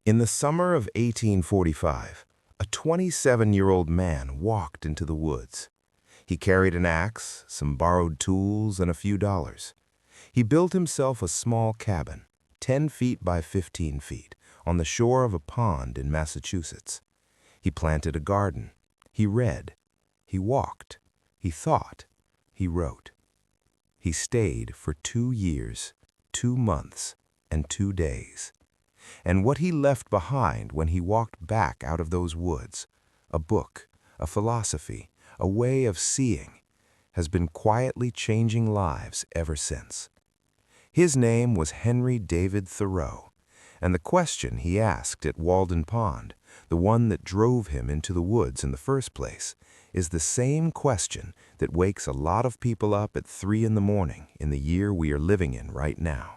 In the summer of 1845, a 27-year-old man walked into the woods. He carried an axe, some borrowed tools, and a few dollars. He built himself a small cabin, 10 feet by 15 feet, on the shore of a pond in Massachusetts. He planted a garden. He read. He walked. He thought. He wrote. He stayed for 2 years, 2 months, and 2 days. And what he left behind when he walked back out of those woods, a book, a philosophy, a way of seeing, has been quietly changing lives ever since. His name was Henry David Thoreau, and the question he asked at Walden Pond, the one that drove him into the woods in the first place, is the same question that wakes a lot of people up at 3 in the morning in the year we are living in right now.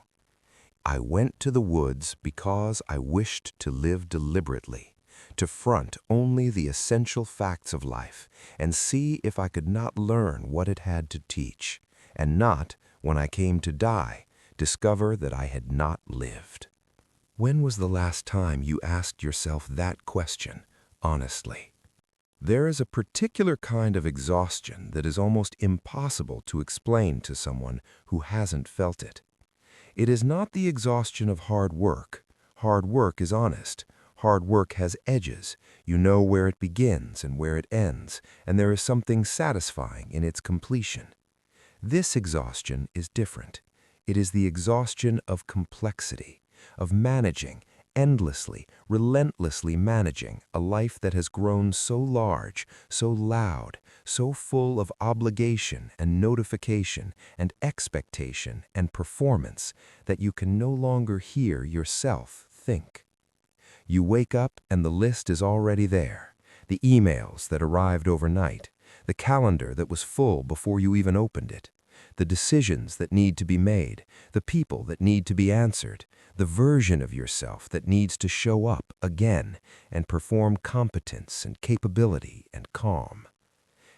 I went to the woods because I wished to live deliberately, to front only the essential facts of life and see if I could not learn what it had to teach, and not, when I came to die, discover that I had not lived. When was the last time you asked yourself that question, honestly? There is a particular kind of exhaustion that is almost impossible to explain to someone who hasn't felt it. It is not the exhaustion of hard work. Hard work is honest. Hard work has edges. You know where it begins and where it ends, and there is something satisfying in its completion. This exhaustion is different. It is the exhaustion of complexity, of managing, endlessly, relentlessly managing a life that has grown so large, so loud, so full of obligation and notification and expectation and performance that you can no longer hear yourself think. You wake up and the list is already there, the emails that arrived overnight, the calendar that was full before you even opened it, the decisions that need to be made, the people that need to be answered, the version of yourself that needs to show up again and perform competence and capability and calm.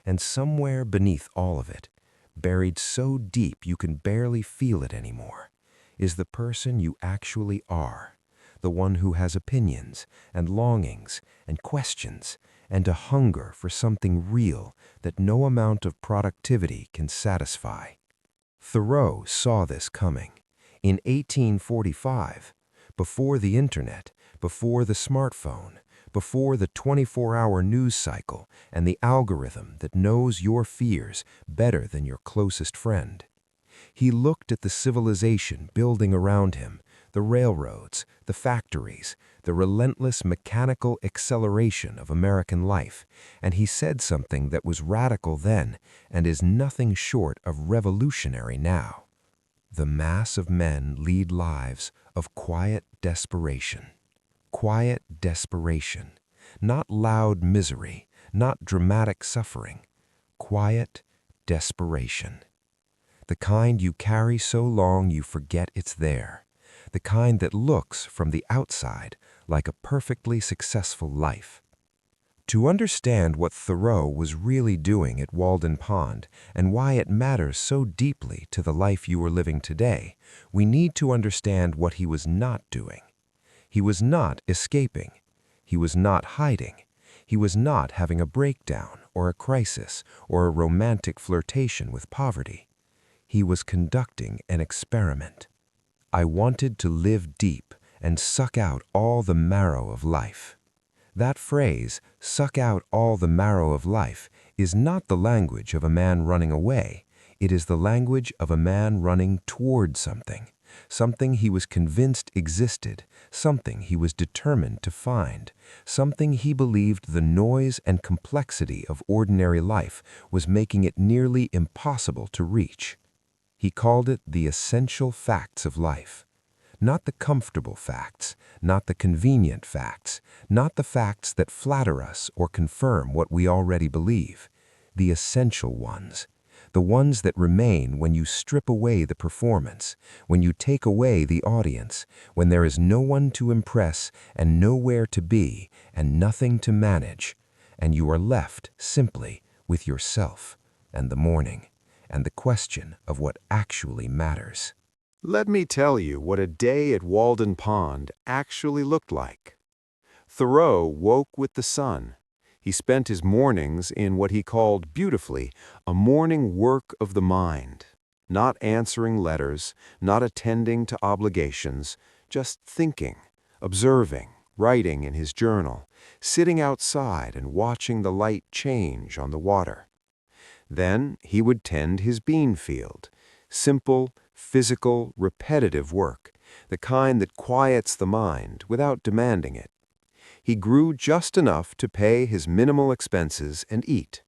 And somewhere beneath all of it, buried so deep you can barely feel it anymore, is the person you actually are, the one who has opinions and longings and questions and a hunger for something real that no amount of productivity can satisfy. Thoreau saw this coming. In 1845, before the internet, before the smartphone, before the 24-hour news cycle and the algorithm that knows your fears better than your closest friend. He looked at the civilization building around him, the railroads, the factories, the relentless mechanical acceleration of American life, and he said something that was radical then and is nothing short of revolutionary now. The mass of men lead lives of quiet desperation. Quiet desperation, not loud misery, not dramatic suffering. Quiet desperation. The kind you carry so long you forget it's there. The kind that looks from the outside like a perfectly successful life. To understand what Thoreau was really doing at Walden Pond and why it matters so deeply to the life you are living today, we need to understand what he was not doing. He was not escaping. He was not hiding. He was not having a breakdown or a crisis or a romantic flirtation with poverty. He was conducting an experiment. I wanted to live deep and suck out all the marrow of life. That phrase, suck out all the marrow of life, is not the language of a man running away. It is the language of a man running toward something. Something he was convinced existed, something he was determined to find, something he believed the noise and complexity of ordinary life was making it nearly impossible to reach. He called it the essential facts of life. Not the comfortable facts, not the convenient facts, not the facts that flatter us or confirm what we already believe. The essential ones. The ones that remain when you strip away the performance, when you take away the audience, when there is no one to impress and nowhere to be and nothing to manage, and you are left simply with yourself and the morning and the question of what actually matters. Let me tell you what a day at Walden Pond actually looked like. Thoreau woke with the sun. He spent his mornings in what he called beautifully a morning work of the mind, not answering letters, not attending to obligations, just thinking, observing, writing in his journal, sitting outside and watching the light change on the water. Then he would tend his bean field, simple, physical, repetitive work, the kind that quiets the mind without demanding it. He grew just enough to pay his minimal expenses and eat.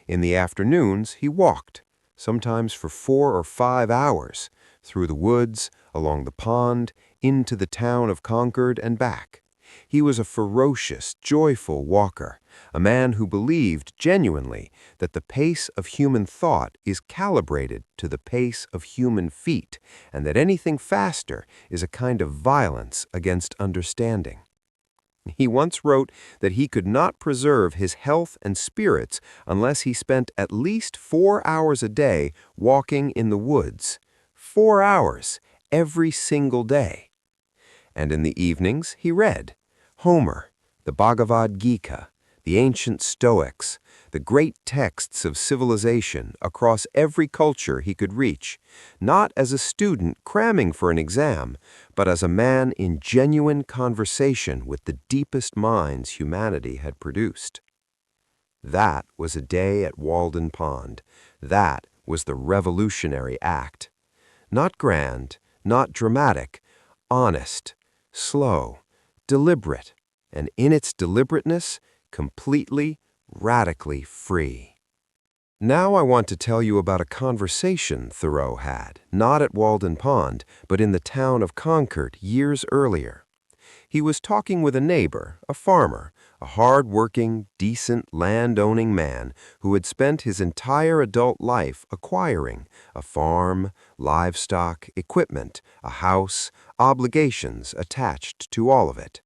In the afternoons, he walked, sometimes for 4 or 5 hours, through the woods, along the pond, into the town of Concord and back. He was a ferocious, joyful walker, a man who believed genuinely that the pace of human thought is calibrated to the pace of human feet, and that anything faster is a kind of violence against understanding. He once wrote that he could not preserve his health and spirits unless he spent at least 4 hours a day walking in the woods. 4 hours every single day. And in the evenings he read Homer, the Bhagavad Gita, the ancient Stoics, the great texts of civilization across every culture he could reach, not as a student cramming for an exam, but as a man in genuine conversation with the deepest minds humanity had produced. That was a day at Walden Pond. That was the revolutionary act. Not grand, not dramatic, honest, slow, deliberate, and in its deliberateness, completely, radically free. Now I want to tell you about a conversation Thoreau had, not at Walden Pond, but in the town of Concord years earlier. He was talking with a neighbor, a farmer, a hard-working, decent, land-owning man who had spent his entire adult life acquiring a farm, livestock, equipment, a house, obligations attached to all of it.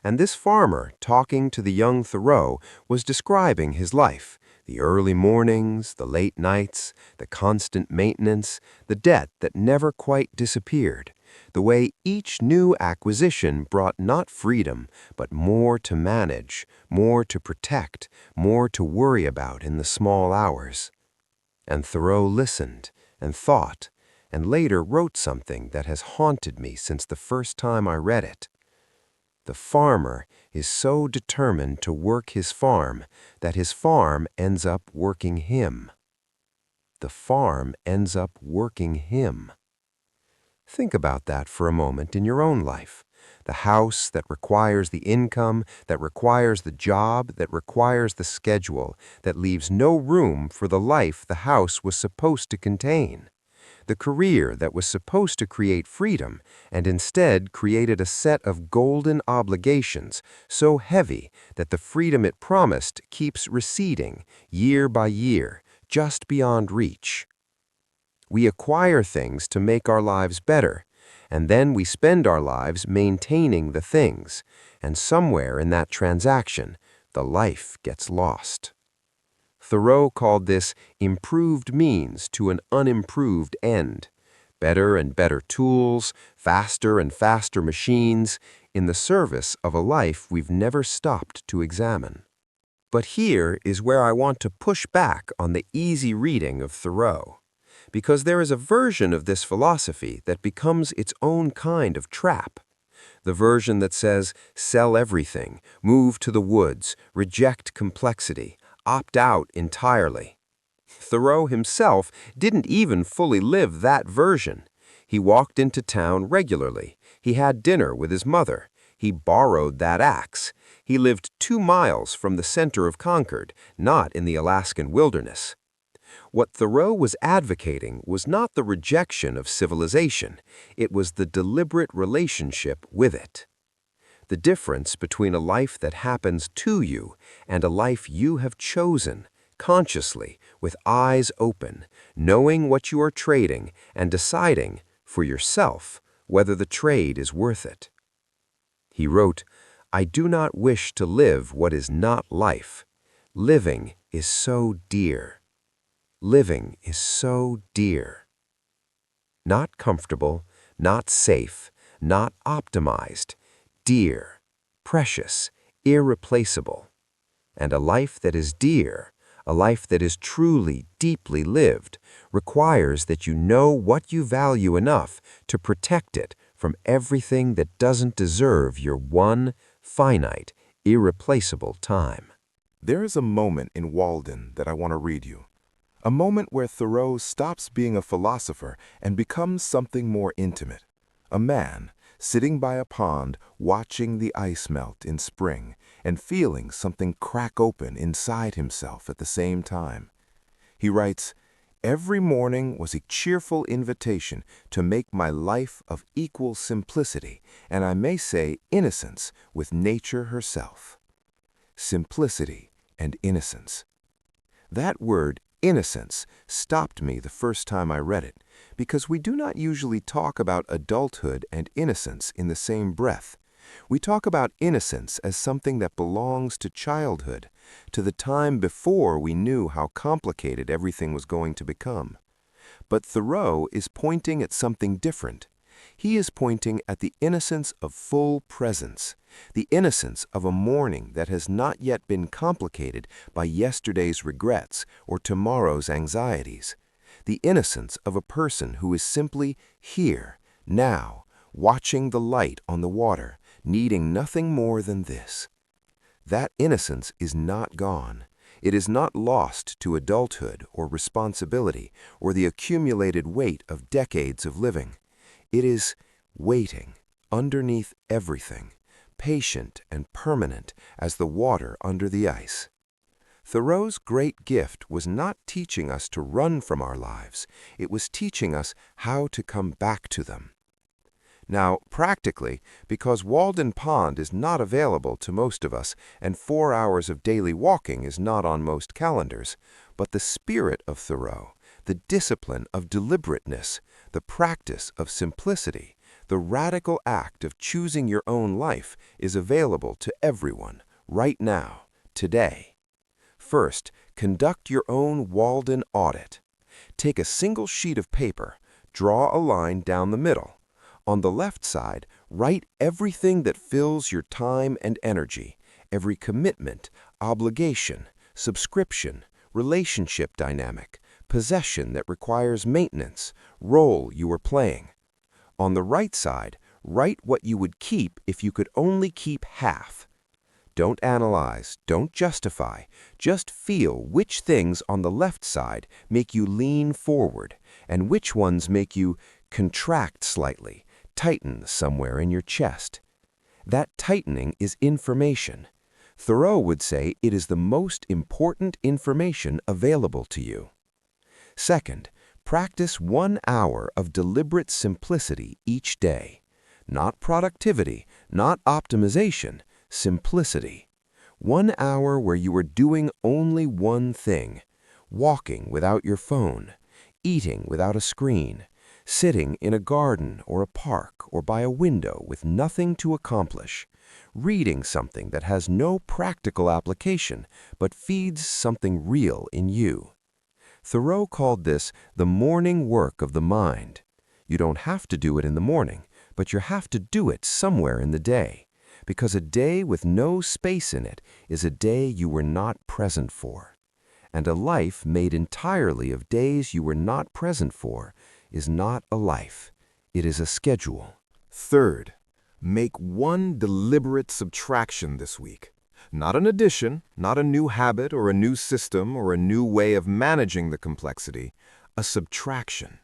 And this farmer, talking to the young Thoreau, was describing his life, the early mornings, the late nights, the constant maintenance, the debt that never quite disappeared, the way each new acquisition brought not freedom, but more to manage, more to protect, more to worry about in the small hours. And Thoreau listened and thought, and later wrote something that has haunted me since the first time I read it. The farmer is so determined to work his farm that his farm ends up working him. The farm ends up working him. Think about that for a moment in your own life. The house that requires the income, that requires the job, that requires the schedule, that leaves no room for the life the house was supposed to contain. The career that was supposed to create freedom and instead created a set of golden obligations so heavy that the freedom it promised keeps receding year by year, just beyond reach. We acquire things to make our lives better, and then we spend our lives maintaining the things, and somewhere in that transaction, the life gets lost. Thoreau called this improved means to an unimproved end. Better and better tools, faster and faster machines, in the service of a life we've never stopped to examine. But here is where I want to push back on the easy reading of Thoreau, because there is a version of this philosophy that becomes its own kind of trap. The version that says, sell everything, move to the woods, reject complexity, opt out entirely. Thoreau himself didn't even fully live that version. He walked into town regularly. He had dinner with his mother. He borrowed that axe. He lived 2 miles from the center of Concord, not in the Alaskan wilderness. What Thoreau was advocating was not the rejection of civilization. It was the deliberate relationship with it. The difference between a life that happens to you and a life you have chosen, consciously, with eyes open, knowing what you are trading and deciding, for yourself, whether the trade is worth it. He wrote, I do not wish to live what is not life. Living is so dear. Living is so dear. Not comfortable, not safe, not optimized. Dear. precious, irreplaceable. And a life that is dear, a life that is truly, deeply lived, requires that you know what you value enough to protect it from everything that doesn't deserve your one, finite, irreplaceable time. There is a moment in Walden that I want to read you. A moment where Thoreau stops being a philosopher and becomes something more intimate. A man sitting by a pond watching the ice melt in spring and feeling something crack open inside himself at the same time. He writes, "Every morning was a cheerful invitation to make my life of equal simplicity, and I may say innocence, with nature herself." Simplicity and innocence. That word, innocence, stopped me the first time I read it, because we do not usually talk about adulthood and innocence in the same breath. We talk about innocence as something that belongs to childhood, to the time before we knew how complicated everything was going to become. But Thoreau is pointing at something different. He is pointing at the innocence of full presence, the innocence of a morning that has not yet been complicated by yesterday's regrets or tomorrow's anxieties, the innocence of a person who is simply here, now, watching the light on the water, needing nothing more than this. That innocence is not gone. It is not lost to adulthood or responsibility or the accumulated weight of decades of living. It is waiting underneath everything, patient and permanent as the water under the ice. Thoreau's great gift was not teaching us to run from our lives. It was teaching us how to come back to them. Now, practically, because Walden Pond is not available to most of us and 4 hours of daily walking is not on most calendars, but the spirit of Thoreau, the discipline of deliberateness, the practice of simplicity, the radical act of choosing your own life is available to everyone, right now, today. First, conduct your own Walden audit. Take a single sheet of paper, draw a line down the middle. On the left side, write everything that fills your time and energy, every commitment, obligation, subscription, relationship dynamic, possession that requires maintenance, role you are playing. On the right side, write what you would keep if you could only keep half. Don't analyze, don't justify, just feel which things on the left side make you lean forward and which ones make you contract slightly, tighten somewhere in your chest. That tightening is information. Thoreau would say it is the most important information available to you. Second, practice 1 hour of deliberate simplicity each day. Not productivity, not optimization, simplicity. 1 hour where you are doing only one thing, walking without your phone, eating without a screen, sitting in a garden or a park or by a window with nothing to accomplish, reading something that has no practical application but feeds something real in you. Thoreau called this the morning work of the mind. You don't have to do it in the morning, but you have to do it somewhere in the day, because a day with no space in it is a day you were not present for. And a life made entirely of days you were not present for is not a life. It is a schedule. Third, make one deliberate subtraction this week. Not an addition, not a new habit or a new system or a new way of managing the complexity, a subtraction.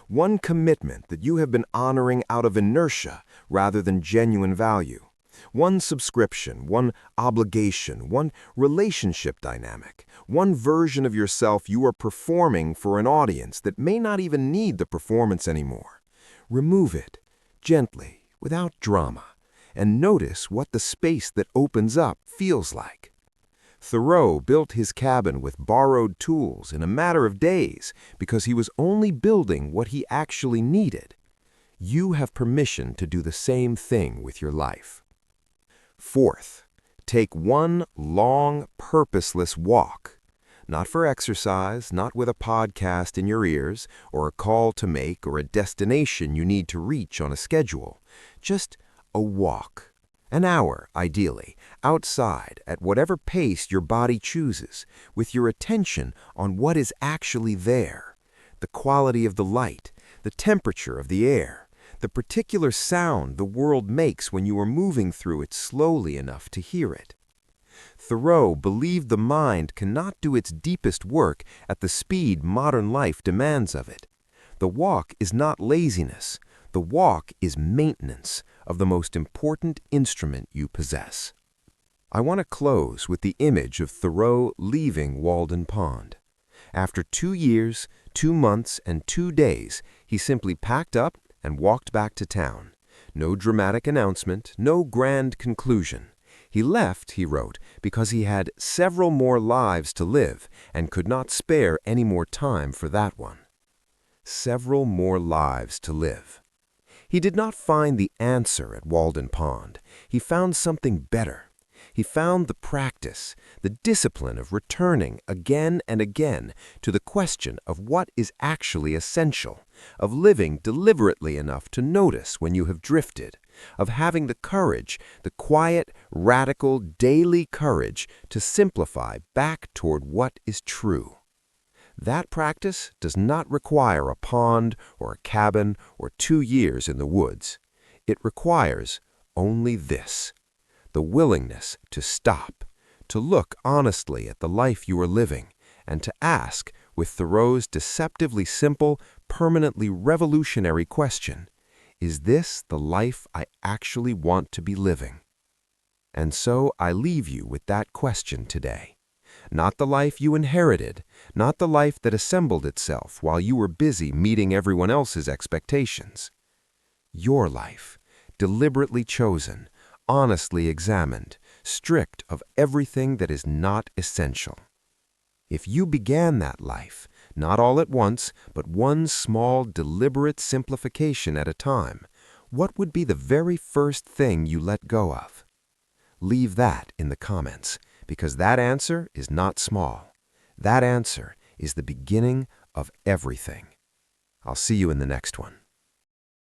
One commitment that you have been honoring out of inertia rather than genuine value. One subscription, one obligation, one relationship dynamic, one version of yourself you are performing for an audience that may not even need the performance anymore. Remove it, gently, without drama, and notice what the space that opens up feels like. Thoreau built his cabin with borrowed tools in a matter of days because he was only building what he actually needed. You have permission to do the same thing with your life. Fourth, take one long, purposeless walk. Not for exercise, not with a podcast in your ears, or a call to make, or a destination you need to reach on a schedule. Just a walk. An hour, ideally, outside at whatever pace your body chooses, with your attention on what is actually there. The quality of the light, the temperature of the air, the particular sound the world makes when you are moving through it slowly enough to hear it. Thoreau believed the mind cannot do its deepest work at the speed modern life demands of it. The walk is not laziness. The walk is maintenance of the most important instrument you possess. I want to close with the image of Thoreau leaving Walden Pond. After 2 years, 2 months, and 2 days, he simply packed up and walked back to town. No dramatic announcement, no grand conclusion. He left, he wrote, because he had several more lives to live and could not spare any more time for that one. Several more lives to live. He did not find the answer at Walden Pond. He found something better. He found the practice, the discipline of returning again and again to the question of what is actually essential, of living deliberately enough to notice when you have drifted, of having the courage, the quiet, radical, daily courage to simplify back toward what is true. That practice does not require a pond or a cabin or 2 years in the woods. It requires only this: the willingness to stop, to look honestly at the life you are living, and to ask, with Thoreau's deceptively simple, permanently revolutionary question, is this the life I actually want to be living? And so I leave you with that question today. Not the life you inherited, not the life that assembled itself while you were busy meeting everyone else's expectations. Your life, deliberately chosen, honestly examined, strict of everything that is not essential. If you began that life, not all at once, but one small, deliberate simplification at a time, what would be the very first thing you let go of? Leave that in the comments, because that answer is not small. That answer is the beginning of everything. I'll see you in the next one.